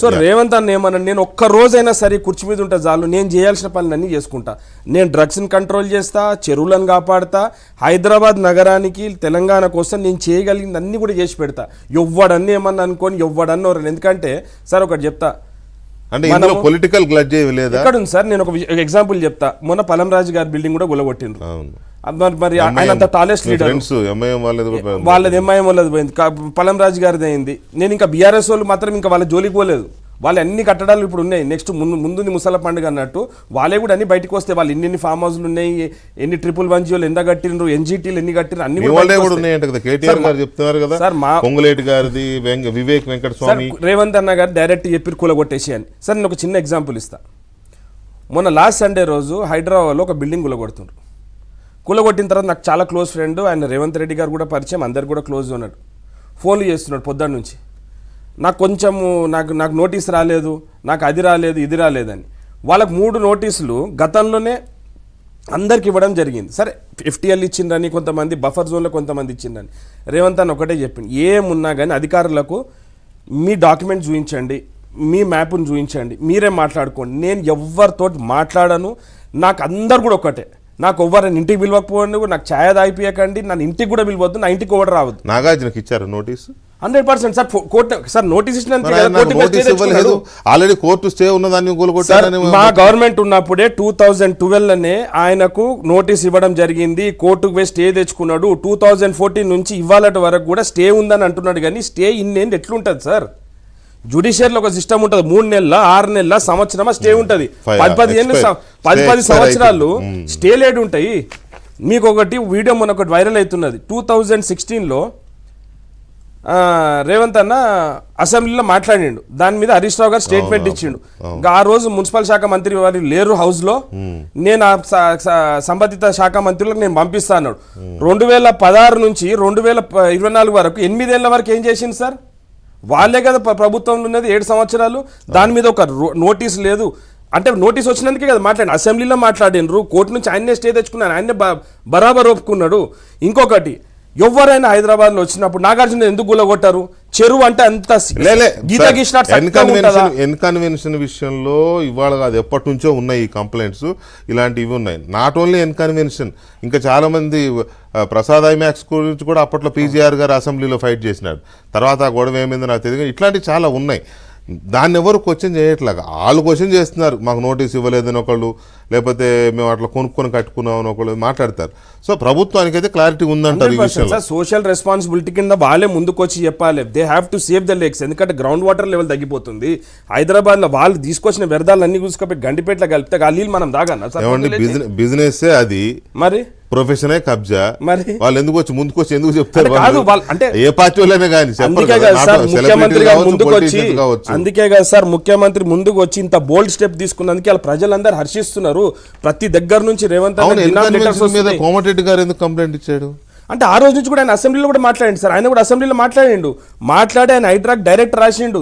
So Revanth అన్న ఏమన్నా నేను ఒక్క రోజైనా సరే కుర్చీ మీద ఉంటే చాలు నేను చేయాల్సిన పనులన్నీ చేసుకుంటా. నేను డ్రగ్స్ని కంట్రోల్ చేస్తా, చెరువులను కాపాడుతా, హైదరాబాద్ నగరానికి తెలంగాణ కోసం నేను చేయగలిగింది అన్ని కూడా చేసి పెడతా. ఎవ్వడన్నీ ఏమన్నా అనుకోని ఎవ్వడన్న. ఎందుకంటే సార్ ఒకటి చెప్తా, అంటే పొలిటికల్ గ్లడ్జ్ లేదా ఇక్కడ ఉంది సార్. నేను ఒక ఎగ్జాంపుల్ చెప్తా. మొన్న పలంరాజు గారి బిల్డింగ్ కూడా గులగొట్టిండ్రు. మరి ఆయన అంత టాలెస్ట్ లీడర్, వాళ్ళది ఎంఐఎం వాళ్ళది పోయింది, పలంరాజు గారిది అయింది. నేను ఇంకా బీఆర్ఎస్ వాళ్ళు మాత్రం ఇంకా వాళ్ళ జోలికి పోలేదు. వాళ్ళు అన్ని కట్టడాలు ఇప్పుడు ఉన్నాయి. నెక్స్ట్ ముందుంది ముసల పండుగ అన్నట్టు వాళ్ళే కూడా అన్ని బయటకు వస్తే వాళ్ళు ఎన్ని ఫామ్ హౌస్లు ఉన్నాయి, ఎన్ని 111 ఎంత కట్టిండ్రు, ఎన్జిటీలు ఎన్ని కట్టిండ్రు అన్ని వివేక్ వెంకటస్వామి, రేవంత్ అన్న గారు డైరెక్ట్ చెప్పి కూలగొట్టేసి అని. సార్ నేను ఒక చిన్న ఎగ్జాంపుల్ ఇస్తా. మొన్న లాస్ట్ సండే రోజు హైదరాబాద్లో ఒక బిల్డింగ్ కూలగొడుతుండ్రు. కూలగొట్టిన తర్వాత నాకు చాలా క్లోజ్ ఫ్రెండ్, ఆయన రేవంత్ రెడ్డి గారు కూడా పరిచయం, అందరు కూడా క్లోజ్ ఉన్నాడు. ఫోన్లు చేస్తున్నాడు పొద్దున్న నుంచి, నాకు కొంచెము నాకు నోటీస్ రాలేదు, నాకు అది రాలేదు, ఇది రాలేదని. వాళ్ళకు 3 నోటీసులు గతంలోనే అందరికి ఇవ్వడం జరిగింది. సరే FTL ఇచ్చిండ్రని కొంతమంది, బఫర్ జోన్లో కొంతమంది ఇచ్చిండ్రని. రేవంత్ అని ఒకటే చెప్పింది, ఏమున్నా కానీ అధికారులకు మీ డాక్యుమెంట్ చూపించండి, మీ మ్యాప్ను చూపించండి, మీరే మాట్లాడుకోండి. నేను ఎవరితోటి మాట్లాడను. నాకు అందరు కూడా ఒకటే, నాకు ఎవరైనా ఇంటికి పిలవకపోండి, నాకు ఛాయ దాయిపోయకండి, నన్ను ఇంటికి కూడా పిలవద్దు, నా ఇంటికి కూడా రావద్దు. నాగార్జునకి ఇచ్చారు notice 100% sir. Court sir notice already court stay ఉన్నదాన్ని మా గవర్నమెంట్ ఉన్నప్పుడే 2012 ఆయనకు నోటీస్ ఇవ్వడం జరిగింది. కోర్టుకు పోయి స్టే తెచ్చుకున్నాడు. 2014 నుంచి ఇవాళ వరకు కూడా స్టే ఉందని అంటున్నాడు. కానీ స్టే ఇన్నేంటి ఎట్లుంటది సార్? జ్యుడిషియర్లో ఒక సిస్టమ్ ఉంటుంది. 3 నెలల 6 నెలల సంవత్సరమా స్టే ఉంటుంది. 10 సంవత్సరాలు స్టే లేడు ఉంటాయి. మీకు ఒకటి వీడియో మొన్న ఒకటి వైరల్ అవుతున్నది. 2016లో రేవంత్ అన్న అసెంబ్లీలో మాట్లాడిండు. దాని మీద హరీష్ రావు గారు స్టేట్మెంట్ ఇచ్చిండు. ఆ రోజు మున్సిపల్ శాఖ మంత్రి వారు లేరు హౌస్ లో, నేను సంబంధిత శాఖ మంత్రులకు నేను పంపిస్తా అన్నాడు. 2016 నుంచి 2024 వరకు 8 ఏళ్ల వరకు ఏం చేసింది సార్? వాళ్ళే కదా ప్రభుత్వంలో ఉన్నది 7 సంవత్సరాలు. దాని మీద ఒక నోటీస్ లేదు. అంటే నోటీస్ వచ్చినందుకే కదా మాట్లాడి, అసెంబ్లీలో మాట్లాడినరు. కోర్టు నుంచి ఆయన్నే స్టే తెచ్చుకున్నాను, ఆయన్నే బరాబర్ ఒప్పుకున్నాడు. ఇంకొకటి, ఎవరైనా హైదరాబాద్లో వచ్చినప్పుడు నాగార్జున ఎందుకు గులగొట్టారు? చెరువు అంటే అంత ఎన్కన్వెన్షన్ విషయంలో ఇవాళ కాదు, ఎప్పటి నుంచో ఉన్నాయి ఈ కంప్లైంట్స్. ఇలాంటివి ఉన్నాయి. నాట్ ఓన్లీ ఎన్కన్వెన్షన్, ఇంకా చాలా మంది ప్రసాద్ ఐమాక్స్ గురించి కూడా అప్పట్లో PGR గారు అసెంబ్లీలో ఫైట్ చేసినాడు. తర్వాత ఆ గొడవ ఏమైందో నాకు తెలియదు. ఇట్లాంటివి చాలా ఉన్నాయి. దాన్ని ఎవరు క్వశ్చన్ చేయట్లేక వాళ్ళు క్వశ్చన్ చేస్తున్నారు. మాకు నోటీస్ ఇవ్వలేదని ఒకళ్ళు, లేకపోతే మేము అట్లా కొనుక్కొని కట్టుకున్నామని ఒకళ్ళు మాట్లాడతారు. సో ప్రభుత్వానికి అయితే క్లారిటీ ఉందంటారు ఈ విషయంలో. సోషల్ రెస్పాన్సిబిలిటీ కింద వాళ్ళే ముందుకు వచ్చి చెప్పాలి. They have to save the lakes. ఎందుకంటే గ్రౌండ్ వాటర్ లెవెల్ తగ్గిపోతుంది. హైదరాబాద్లో వాళ్ళు తీసుకొచ్చిన వ్యర్థాలు అన్ని చూసుకపోయి గండిపేటలో కలిపితే ఆ నీళ్ళు మనం తాగన్నా? బిజినెస్ అది మరి ప్రొఫెషనే కబ్జా. మరి వాళ్ళు ఎందుకు వచ్చి ముందుకు వచ్చి ఎందుకు చెప్తారు? అంటే ఏ పార్టీ వాళ్ళనే కానీ అందుకే కదా సార్ ముఖ్యమంత్రి ముందుకు వచ్చి ఇంత బోల్డ్ స్టెప్ తీసుకున్నందుకు వాళ్ళ ప్రజలందరూ హర్షిస్తున్నారు. ప్రతి దగ్గర నుంచి రేవంత్ మీద కోమటిరెడ్డి గారు ఎందుకు కంప్లైంట్ ఇచ్చాడు అంటే ఆ రోజు నుంచి కూడా ఆయన అసెంబ్లీలో కూడా మాట్లాడండి సార్. ఆయన కూడా అసెంబ్లీలో మాట్లాడి ఆయన హైడ్రాక్ డైరెక్ట్ రాసిండు.